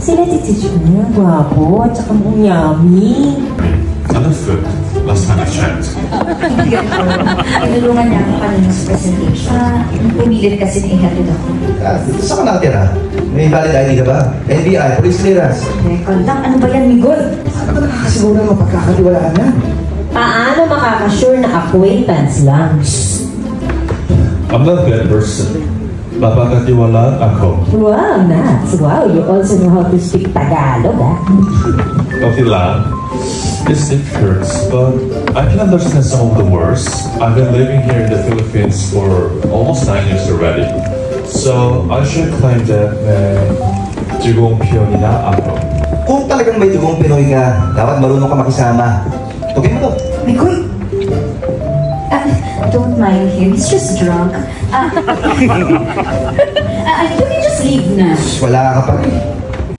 Sila titich mo yung gwapo at saka mong yummy. Enough food. Last time I checked. Tinulungan niya ako kanina sa presentation. Pumilit kasi na ihatid ako. Dito sa ka nakatira? May valid ID ka ba? NBI, police clearance. Kondang, ano ba yan, Miguel? Ano ba nakakasiguro na mapagkakatiwalaan yan? Paano makakasure na acquaintance lang? I'm not a bad person. Mapagkatiwalaan ako. Wow, Nats. Wow, you also know how to speak Tagalog, ah. Okay lang. It's difficult, but I can understand some of the words. I've been living here in the Philippines for almost 9 years already. So I should claim that Jugong Pionina ako. Kung talagang may dugong Pinoy ka, dapat marunong ka makisama. Okay mo to? Miguel! Don't mind him, he's just drunk. You can just leave na. Wala ka pa rin.